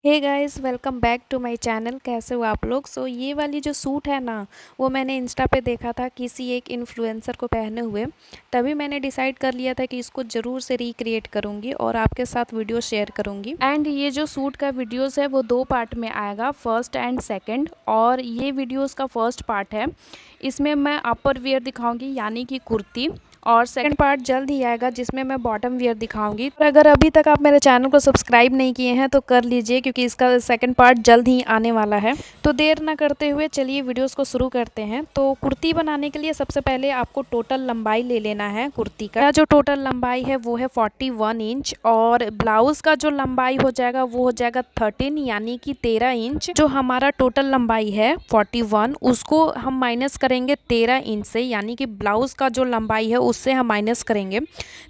Hey guys, welcome back to my channel. कैसे हो आप लोग? ये वाली जो सूट है ना, वो मैंने इंस्टा पे देखा था किसी एक इन्फ्लुएंसर को पहने हुए। तभी मैंने डिसाइड कर लिया था कि इसको ज़रूर से रिक्रिएट करूँगी और आपके साथ वीडियो शेयर करूँगी। एंड ये जो सूट का वीडियोस है वो 2 पार्ट में आएगा, फर्स्ट एंड सेकंड। और ये वीडियोस का फर्स्ट पार्ट है, इसमें मैं अपर वियर दिखाऊँगी यानी कि कुर्ती, और सेकंड पार्ट जल्द ही आएगा जिसमें मैं बॉटम वियर दिखाऊंगी। और अगर अभी तक आप मेरे चैनल को सब्सक्राइब नहीं किए हैं तो कर लीजिए, क्योंकि इसका सेकंड पार्ट जल्द ही आने वाला है। तो देर ना करते हुए चलिए वीडियोस को शुरू करते हैं। तो कुर्ती बनाने के लिए सबसे पहले आपको टोटल लंबाई ले लेना है कुर्ती का। जो टोटल लंबाई है वो है 41 इंच, और ब्लाउज का जो लंबाई हो जाएगा वो हो जाएगा 13 यानी कि 13 इंच। जो हमारा टोटल लंबाई है 41, उसको हम माइनस करेंगे 13 इंच से, यानी कि ब्लाउज का जो लंबाई है उससे हम माइनस करेंगे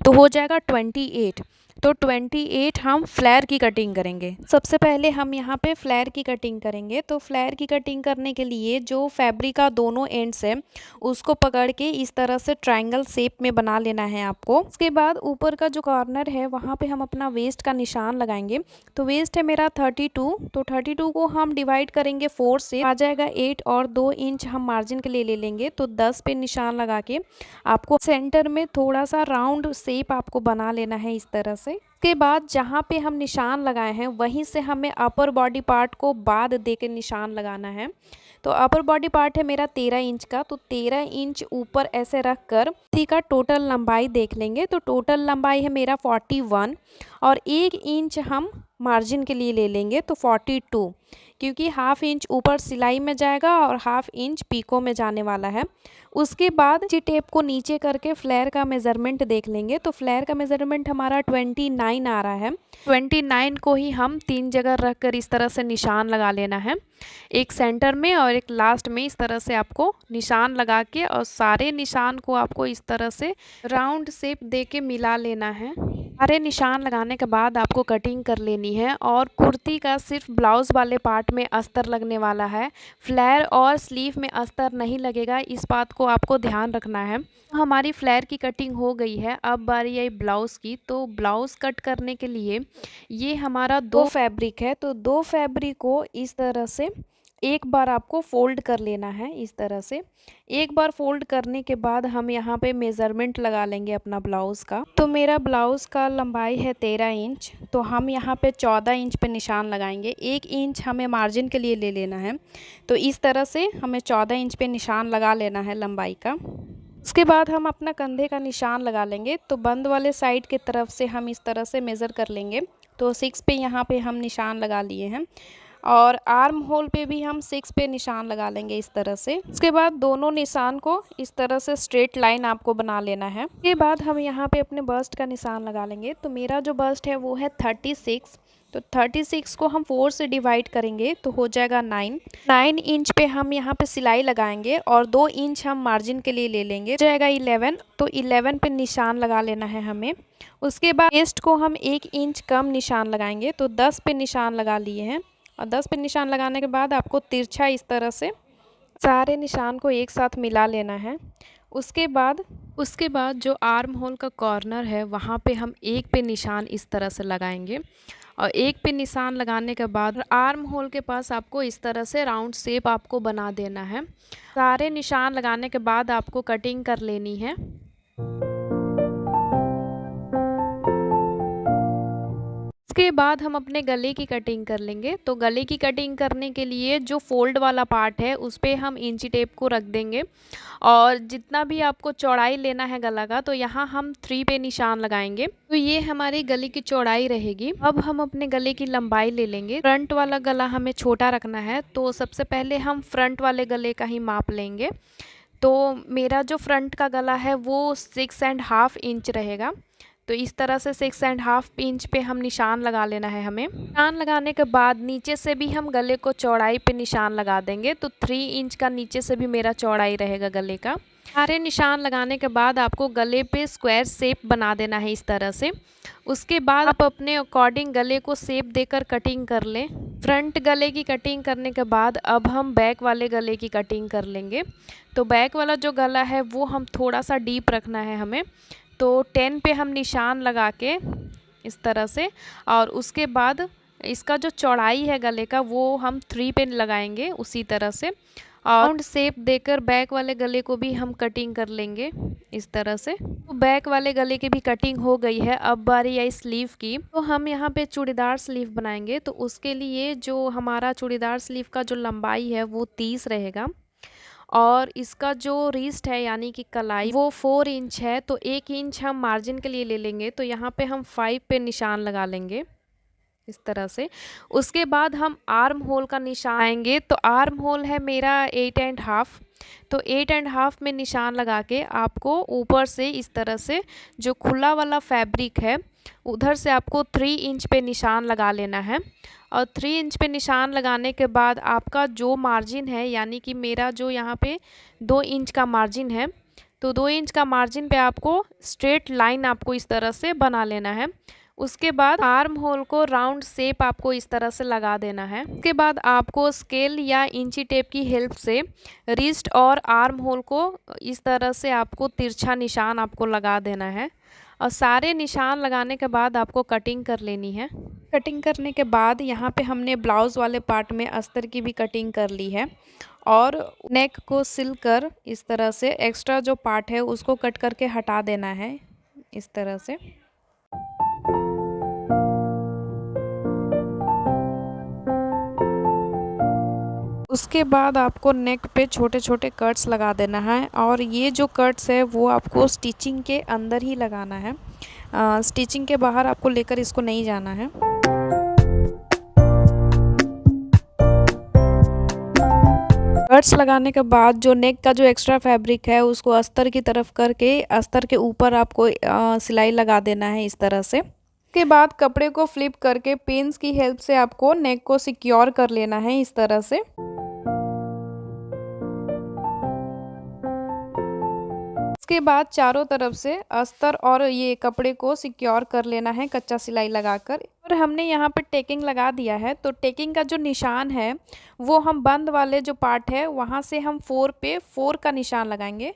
तो हो जाएगा 28। तो 28 हम फ्लेयर की कटिंग करेंगे। सबसे पहले हम यहाँ पे फ्लेयर की कटिंग करेंगे। तो फ्लेयर की कटिंग करने के लिए जो फैब्रिक का दोनों एंड्स है उसको पकड़ के इस तरह से ट्रायंगल शेप में बना लेना है आपको। उसके बाद ऊपर का जो कॉर्नर है वहाँ पे हम अपना वेस्ट का निशान लगाएंगे। तो वेस्ट है मेरा 32, तो 32 को हम डिवाइड करेंगे 4 से, आ जाएगा 8, और 2 इंच हम मार्जिन के लिए ले लेंगे। तो 10 पे निशान लगा के आपको सेंटर में थोड़ा सा राउंड शेप आपको बना लेना है इस तरह से। उसके बाद जहाँ पे हम निशान लगाए हैं वहीं से हमें अपर बॉडी पार्ट को बाद दे के निशान लगाना है। तो अपर बॉडी पार्ट है मेरा 13 इंच का, तो 13 इंच ऊपर ऐसे रख कर इसी का टोटल लंबाई देख लेंगे। तो टोटल लंबाई है मेरा 41, और 1 इंच हम मार्जिन के लिए ले लेंगे तो 42, क्योंकि हाफ इंच ऊपर सिलाई में जाएगा और हाफ इंच पीको में जाने वाला है। उसके बाद जी टेप को नीचे करके फ्लेयर का मेज़रमेंट देख लेंगे। तो फ्लेयर का मेज़रमेंट हमारा 29 आ रहा है। 29 को ही हम 3 जगह रख कर इस तरह से निशान लगा लेना है, एक सेंटर में और एक लास्ट में। इस तरह से आपको निशान लगा के और सारे निशान को आपको इस तरह से राउंड शेप दे के मिला लेना है। सारे निशान लगाने के बाद आपको कटिंग कर लेनी है। और कुर्ती का सिर्फ ब्लाउज वाले पार्ट में अस्तर लगने वाला है, फ्लेयर और स्लीव में अस्तर नहीं लगेगा, इस बात को आपको ध्यान रखना है। हमारी फ्लेयर की कटिंग हो गई है, अब बारी आई ब्लाउज़ की। तो ब्लाउज़ कट करने के लिए ये हमारा 2 फैब्रिक है, तो 2 फैब्रिक को इस तरह से एक बार आपको फोल्ड कर लेना है इस तरह से। एक बार फोल्ड करने के बाद हम यहाँ पे मेज़रमेंट लगा लेंगे अपना ब्लाउज़ का। तो मेरा ब्लाउज़ का लंबाई है 13 इंच, तो हम यहाँ पे 14 इंच पे निशान लगाएंगे। 1 इंच हमें मार्जिन के लिए ले लेना है। तो इस तरह से हमें 14 इंच पे निशान लगा लेना है लंबाई का। उसके बाद हम अपना कंधे का निशान लगा लेंगे। तो बंद वाले साइड की तरफ से हम इस तरह से मेज़र कर लेंगे। तो 6 पे यहाँ पे हम निशान लगा लिए हैं, और आर्म होल पे भी हम 6 पे निशान लगा लेंगे इस तरह से। उसके बाद दोनों निशान को इस तरह से स्ट्रेट लाइन आपको बना लेना है। उसके बाद हम यहाँ पे अपने बस्ट का निशान लगा लेंगे। तो मेरा जो बस्ट है वो है 36, तो 36 को हम 4 से डिवाइड करेंगे तो हो जाएगा 9 इंच पे हम यहाँ पे सिलाई लगाएंगे, और 2 इंच हम मार्जिन के लिए ले लेंगे, हो जाएगा 11। तो 11 पे निशान लगा लेना है हमें। उसके बाद वेस्ट को हम 1 इंच कम निशान लगाएंगे, तो 10 पे निशान लगा लिए हैं। और 10 पे निशान लगाने के बाद आपको तिरछा इस तरह से सारे निशान को एक साथ मिला लेना है। उसके बाद जो आर्म होल का कॉर्नर है वहाँ पे हम 1 पे निशान इस तरह से लगाएंगे, और 1 पे निशान लगाने के बाद आर्म होल के पास आपको इस तरह से राउंड शेप आपको बना देना है। सारे निशान लगाने के बाद आपको कटिंग कर लेनी है। इसके बाद हम अपने गले की कटिंग कर लेंगे। तो गले की कटिंग करने के लिए जो फोल्ड वाला पार्ट है उस पे हम इंची टेप को रख देंगे, और जितना भी आपको चौड़ाई लेना है गला का, तो यहाँ हम 3 पे निशान लगाएंगे। तो ये हमारी गले की चौड़ाई रहेगी। अब हम अपने गले की लंबाई ले लेंगे। फ्रंट वाला गला हमें छोटा रखना है, तो सबसे पहले हम फ्रंट वाले गले का ही माप लेंगे। तो मेरा जो फ्रंट का गला है वो 6.5 इंच रहेगा। तो इस तरह से 6.5 इंच पे हम निशान लगा लेना है हमें। निशान लगाने के बाद नीचे से भी हम गले को चौड़ाई पे निशान लगा देंगे। तो 3 इंच का नीचे से भी मेरा चौड़ाई रहेगा गले का। सारे निशान लगाने के बाद आपको गले पे स्क्वायर शेप बना देना है इस तरह से। उसके बाद आप अपने अकॉर्डिंग गले को शेप देकर कटिंग कर लें। फ्रंट गले की कटिंग करने के बाद अब हम बैक वाले गले की कटिंग कर लेंगे। तो बैक वाला जो गला है वो हम थोड़ा सा डीप रखना है हमें। तो 10 पे हम निशान लगा के इस तरह से, और उसके बाद इसका जो चौड़ाई है गले का वो हम 3 पे लगाएंगे उसी तरह से। राउंड शेप देकर बैक वाले गले को भी हम कटिंग कर लेंगे इस तरह से। तो बैक वाले गले की भी कटिंग हो गई है। अब बारी आई स्लीव की। तो हम यहाँ पे चूड़ीदार स्लीव बनाएंगे, तो उसके लिए जो हमारा चूड़ीदार स्लीव का जो लंबाई है वो 30 रहेगा और इसका जो रिस्ट है यानी कि कलाई वो 4 इंच है। तो 1 इंच हम मार्जिन के लिए ले लेंगे, तो यहाँ पे हम 5 पे निशान लगा लेंगे इस तरह से। उसके बाद हम आर्म होल का निशान आएंगे। तो आर्म होल है मेरा 8.5, तो 8.5 में निशान लगा के आपको ऊपर से इस तरह से जो खुला वाला फैब्रिक है उधर से आपको 3 इंच पे निशान लगा लेना है। और 3 इंच पे निशान लगाने के बाद आपका जो मार्जिन है यानी कि मेरा जो यहाँ पे 2 इंच का मार्जिन है, तो 2 इंच का मार्जिन पे आपको स्ट्रेट लाइन आपको इस तरह से बना लेना है। उसके बाद आर्म होल को राउंड शेप आपको इस तरह से लगा देना है। उसके बाद आपको स्केल या इंची टेप की हेल्प से रिस्ट और आर्म होल को इस तरह से आपको तिरछा निशान आपको लगा देना है। और सारे निशान लगाने के बाद आपको कटिंग कर लेनी है। कटिंग करने के बाद यहाँ पे हमने ब्लाउज़ वाले पार्ट में अस्तर की भी कटिंग कर ली है और नेक को सिलकर इस तरह से एक्स्ट्रा जो पार्ट है उसको कट करके हटा देना है इस तरह से। उसके बाद आपको नेक पे छोटे छोटे कट्स लगा देना है और ये जो कट्स है वो आपको स्टिचिंग के अंदर ही लगाना है। स्टिचिंग के बाहर आपको लेकर इसको नहीं जाना है। कट्स लगाने के बाद जो नेक का जो एक्स्ट्रा फैब्रिक है उसको अस्तर की तरफ करके अस्तर के ऊपर आपको सिलाई लगा देना है इस तरह से। उसके बाद कपड़े को फ्लिप करके पिन्स की हेल्प से आपको नेक को सिक्योर कर लेना है इस तरह से। उसके बाद चारों तरफ से अस्तर और ये कपड़े को सिक्योर कर लेना है कच्चा सिलाई लगाकर। और हमने यहाँ पर टेकिंग लगा दिया है, तो टेकिंग का जो निशान है वो हम बंद वाले जो पार्ट है वहाँ से हम 4 पे 4 का निशान लगाएंगे।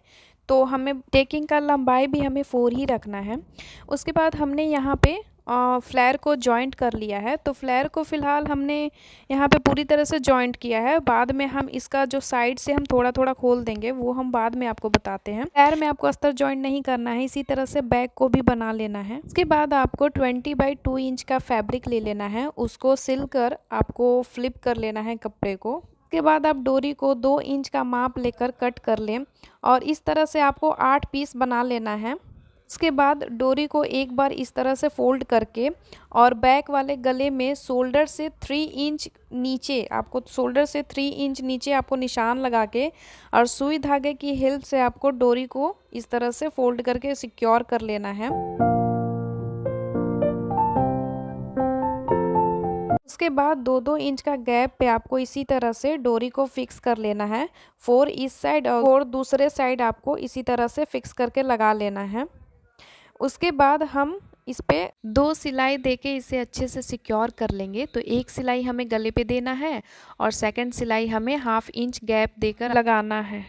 तो हमें टेकिंग का लंबाई भी हमें 4 ही रखना है। उसके बाद हमने यहाँ पे फ्लेयर को जॉइंट कर लिया है। तो फ्लेयर को फ़िलहाल हमने यहाँ पे पूरी तरह से जॉइंट किया है। बाद में हम इसका जो साइड से हम थोड़ा थोड़ा खोल देंगे वो हम बाद में आपको बताते हैं। फ्लेयर में आपको अस्तर जॉइंट नहीं करना है, इसी तरह से बैक को भी बना लेना है। उसके बाद आपको 20x2 इंच का फैब्रिक ले लेना है, उसको सिल कर आपको फ्लिप कर लेना है कपड़े को। उसके बाद आप डोरी को 2 इंच का माप लेकर कट कर लें और इस तरह से आपको 8 पीस बना लेना है। उसके बाद डोरी को एक बार इस तरह से फोल्ड करके और बैक वाले गले में शोल्डर से 3 इंच नीचे आपको आपको निशान लगा के और सुई धागे की हेल्प से आपको डोरी को इस तरह से फोल्ड करके सिक्योर कर लेना है। उसके बाद 2-2 इंच का गैप पे आपको इसी तरह से डोरी को फिक्स कर लेना है। 4 इस साइड और दूसरे साइड आपको इसी तरह से फिक्स करके लगा लेना है। उसके बाद हम इस पे 2 सिलाई देके इसे अच्छे से सिक्योर कर लेंगे। तो एक सिलाई हमें गले पे देना है और सेकंड सिलाई हमें 1/2 इंच गैप देकर लगाना है।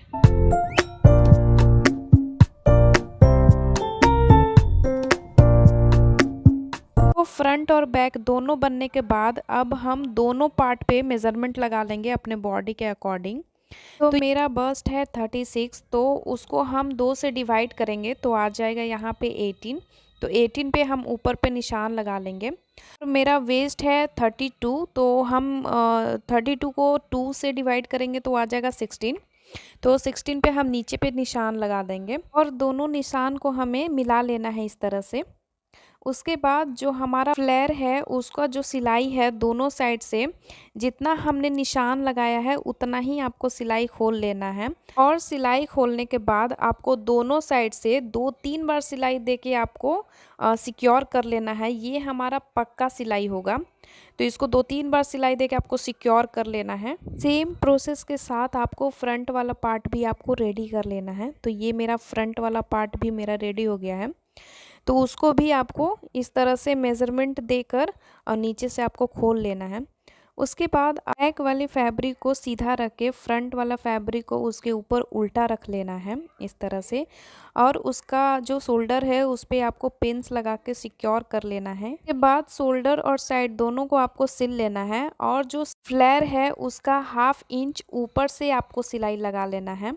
तो फ्रंट और बैक दोनों बनने के बाद अब हम दोनों पार्ट पे मेज़रमेंट लगा लेंगे अपने बॉडी के अकॉर्डिंग। तो मेरा बस्ट है 36, तो उसको हम 2 से डिवाइड करेंगे तो आ जाएगा यहाँ पे 18। तो 18 पे हम ऊपर पे निशान लगा लेंगे। तो मेरा वेस्ट है 32, तो हम 32 को 2 से डिवाइड करेंगे तो आ जाएगा 16। तो 16 पे हम नीचे पे निशान लगा देंगे और दोनों निशान को हमें मिला लेना है इस तरह से। उसके बाद जो हमारा फ्लेयर है उसका जो सिलाई है दोनों साइड से जितना हमने निशान लगाया है उतना ही आपको सिलाई खोल लेना है। और सिलाई खोलने के बाद आपको दोनों साइड से 2-3 बार सिलाई देके आपको सिक्योर कर लेना है। ये हमारा पक्का सिलाई होगा, तो इसको 2-3 बार सिलाई देके आपको सिक्योर कर लेना है। सेम प्रोसेस के साथ आपको फ्रंट वाला पार्ट भी आपको रेडी कर लेना है। तो ये मेरा फ्रंट वाला पार्ट भी मेरा रेडी हो गया है। तो उसको भी आपको इस तरह से मेज़रमेंट देकर और नीचे से आपको खोल लेना है। उसके बाद बैक वाले फैब्रिक को सीधा रख के फ्रंट वाला फैब्रिक को उसके ऊपर उल्टा रख लेना है इस तरह से, और उसका जो शोल्डर है उस पे आपको पिन्स लगा के सिक्योर कर लेना है। उसके बाद शोल्डर और साइड दोनों को आपको सिल लेना है, और जो फ्लेयर है उसका 1/2 इंच ऊपर से आपको सिलाई लगा लेना है,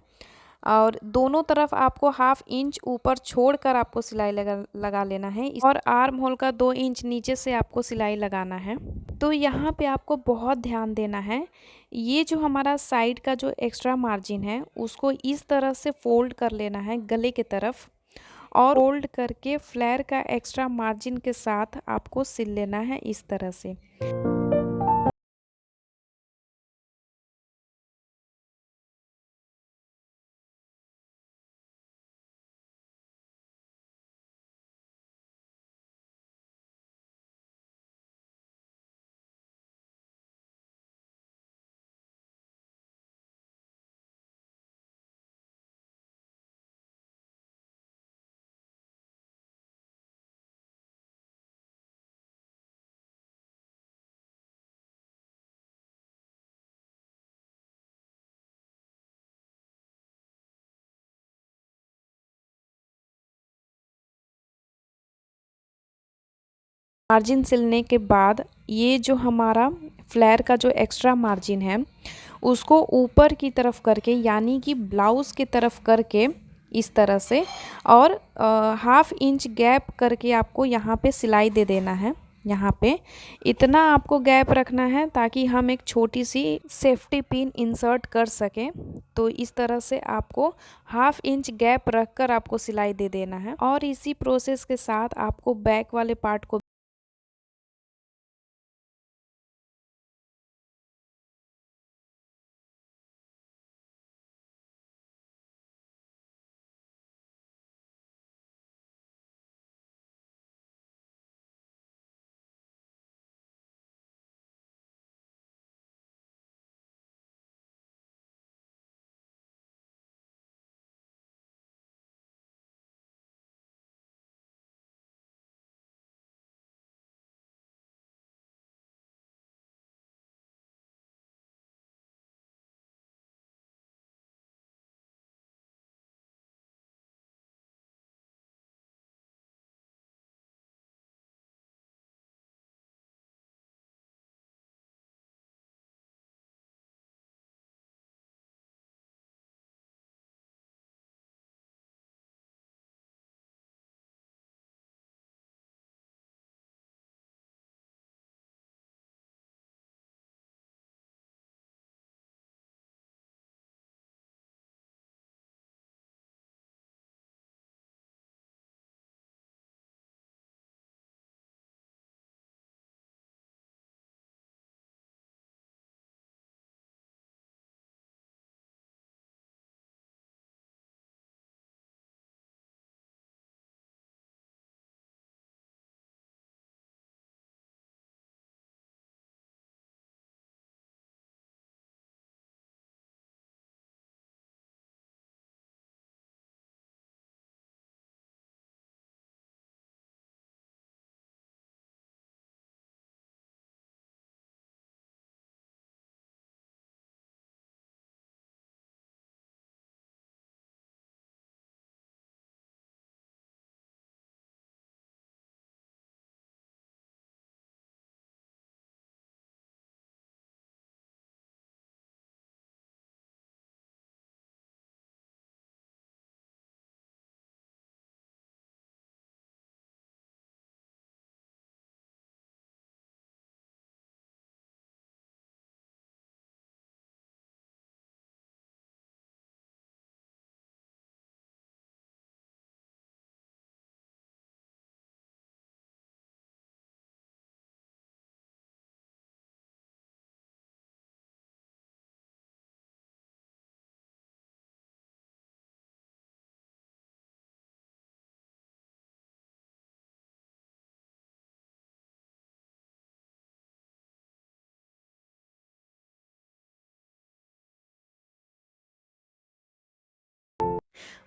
और दोनों तरफ आपको 1/2 इंच ऊपर छोड़कर आपको सिलाई लगा लेना है, और आर्म होल का 2 इंच नीचे से आपको सिलाई लगाना है। तो यहाँ पे आपको बहुत ध्यान देना है, ये जो हमारा साइड का जो एक्स्ट्रा मार्जिन है उसको इस तरह से फोल्ड कर लेना है गले की तरफ, और फोल्ड करके फ्लेयर का एक्स्ट्रा मार्जिन के साथ आपको सिल लेना है इस तरह से। मार्जिन सिलने के बाद ये जो हमारा फ्लेयर का जो एक्स्ट्रा मार्जिन है उसको ऊपर की तरफ करके, यानी कि ब्लाउज़ की तरफ करके इस तरह से, और 1/2 इंच गैप करके आपको यहाँ पे सिलाई दे देना है। यहाँ पे इतना आपको गैप रखना है ताकि हम एक छोटी सी सेफ्टी पिन इंसर्ट कर सकें। तो इस तरह से आपको 1/2 इंच गैप रखकर आपको सिलाई दे देना है, और इसी प्रोसेस के साथ आपको बैक वाले पार्ट को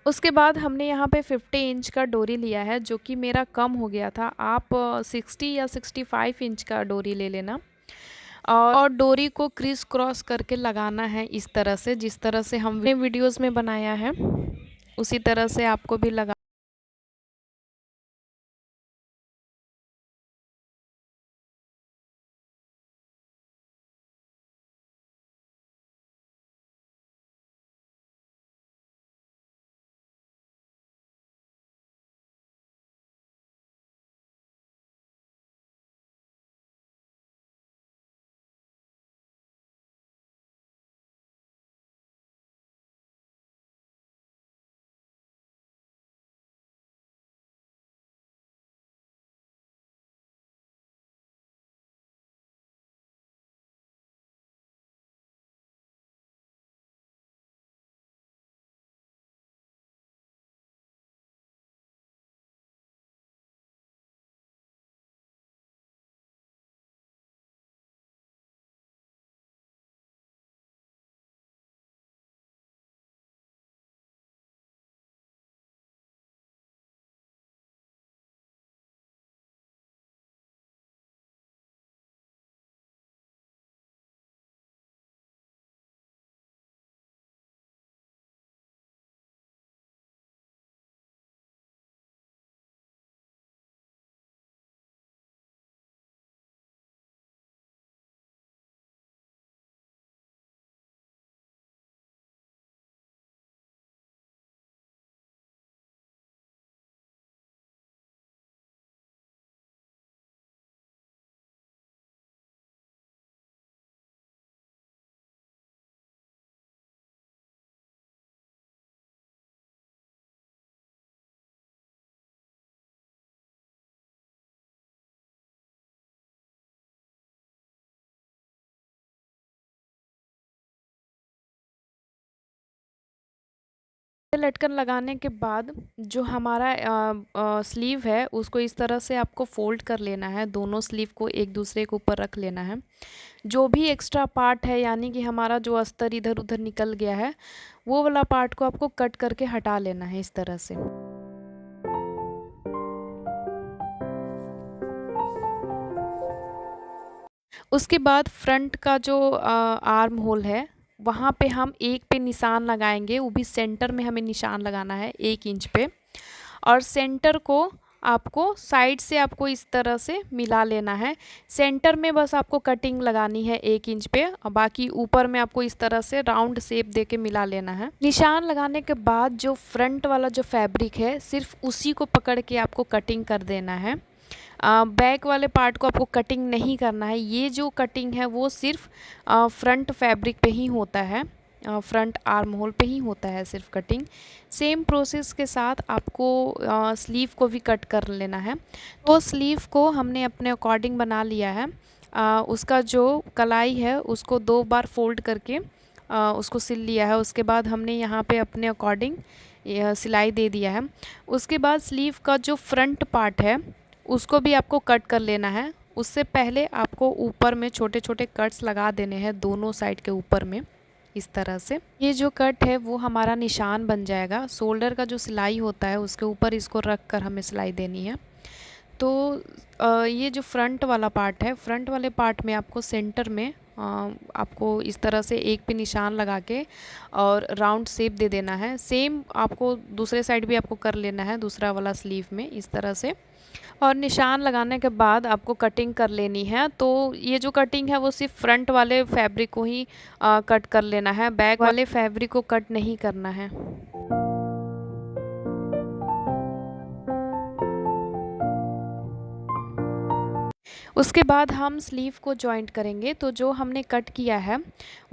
उसके बाद हमने यहाँ पे 50 इंच का डोरी लिया है, जो कि मेरा कम हो गया था। आप 60 या 65 इंच का डोरी ले लेना। और डोरी को क्रिस क्रॉस करके लगाना है इस तरह से, जिस तरह से हमने वीडियोस में बनाया है उसी तरह से आपको भी लगा। लटकन लगाने के बाद जो हमारा स्लीव है उसको इस तरह से आपको फोल्ड कर लेना है, दोनों स्लीव को एक दूसरे के ऊपर रख लेना है। जो भी एक्स्ट्रा पार्ट है यानी कि हमारा जो अस्तर इधर उधर निकल गया है वो वाला पार्ट को आपको कट करके हटा लेना है इस तरह से। उसके बाद फ्रंट का जो आर्म होल है वहाँ पे हम एक पे निशान लगाएंगे, वो भी सेंटर में हमें निशान लगाना है 1 इंच पे, और सेंटर को आपको साइड से आपको इस तरह से मिला लेना है। सेंटर में बस आपको कटिंग लगानी है 1 इंच पे, और बाकी ऊपर में आपको इस तरह से राउंड शेप दे के मिला लेना है। निशान लगाने के बाद जो फ्रंट वाला जो फैब्रिक है सिर्फ उसी को पकड़ के आपको कटिंग कर देना है। बैक वाले पार्ट को आपको कटिंग नहीं करना है। ये जो कटिंग है वो सिर्फ फ्रंट फैब्रिक पे ही होता है, फ्रंट आर्म होल पे ही होता है सिर्फ कटिंग। सेम प्रोसेस के साथ आपको स्लीव को भी कट कर लेना है। तो स्लीव को हमने अपने अकॉर्डिंग बना लिया है। उसका जो कलाई है उसको 2 बार फोल्ड करके उसको सिल लिया है। उसके बाद हमने यहाँ पे अपने अकॉर्डिंग सिलाई दे दिया है। उसके बाद स्लीव का जो फ्रंट पार्ट है उसको भी आपको कट कर लेना है। उससे पहले आपको ऊपर में छोटे छोटे कट्स लगा देने हैं दोनों साइड के ऊपर में इस तरह से। ये जो कट है वो हमारा निशान बन जाएगा। शोल्डर का जो सिलाई होता है उसके ऊपर इसको रख कर हमें सिलाई देनी है। तो ये जो फ्रंट वाला पार्ट है, फ्रंट वाले पार्ट में आपको सेंटर में आपको इस तरह से एक पे निशान लगा के और राउंड शेप दे देना है। सेम आपको दूसरे साइड भी आपको कर लेना है, दूसरा वाला स्लीव में इस तरह से। और निशान लगाने के बाद आपको कटिंग कर लेनी है। तो ये जो कटिंग है वो सिर्फ फ्रंट वाले फैब्रिक को ही कट कर लेना है, बैक वाले फैब्रिक को कट नहीं करना है। उसके बाद हम स्लीव को जॉइंट करेंगे। तो जो हमने कट किया है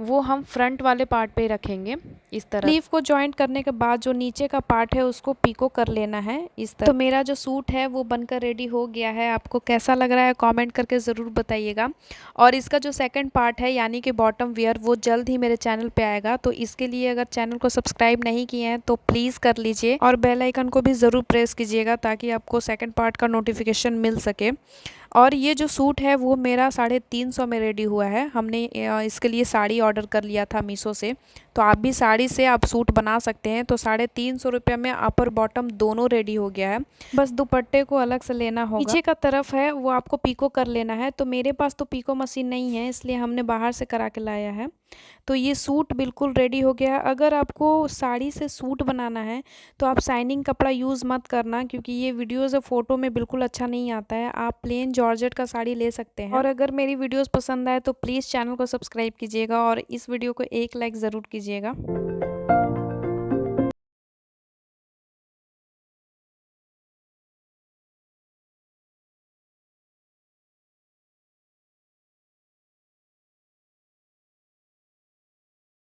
वो हम फ्रंट वाले पार्ट पे रखेंगे इस तरह। स्लीव को जॉइंट करने के बाद जो नीचे का पार्ट है उसको पीको कर लेना है इस तरह। तो मेरा जो सूट है वो बनकर रेडी हो गया है। आपको कैसा लग रहा है कमेंट करके ज़रूर बताइएगा। और इसका जो सेकंड पार्ट है यानी कि बॉटम वेयर वो जल्द ही मेरे चैनल पे आएगा। तो इसके लिए अगर चैनल को सब्सक्राइब नहीं किए हैं तो प्लीज़ कर लीजिए और बेल आइकन को भी ज़रूर प्रेस कीजिएगा ताकि आपको सेकंड पार्ट का नोटिफिकेशन मिल सके। और ये जो सूट है वो मेरा 350 में रेडी हुआ है। हमने इसके लिए साड़ी ऑर्डर कर लिया था मीशो से। तो आप भी साड़ी से आप सूट बना सकते हैं। तो 350 में अपर बॉटम दोनों रेडी हो गया है। बस दुपट्टे को अलग से लेना होगा। नीचे का तरफ है वो आपको पीको कर लेना है। तो मेरे पास तो पीको मशीन नहीं है, इसलिए हमने बाहर से करा के लाया है। तो ये सूट बिल्कुल रेडी हो गया है। अगर आपको साड़ी से सूट बनाना है तो आप शाइनिंग कपड़ा यूज़ मत करना, क्योंकि ये वीडियोज़ और फोटो में बिल्कुल अच्छा नहीं आता है। आप प्लेन जॉर्जेट का साड़ी ले सकते हैं। और अगर मेरी वीडियोस पसंद आए तो प्लीज़ चैनल को सब्सक्राइब कीजिएगा और इस वीडियो को एक लाइक ज़रूर कीजिएगा।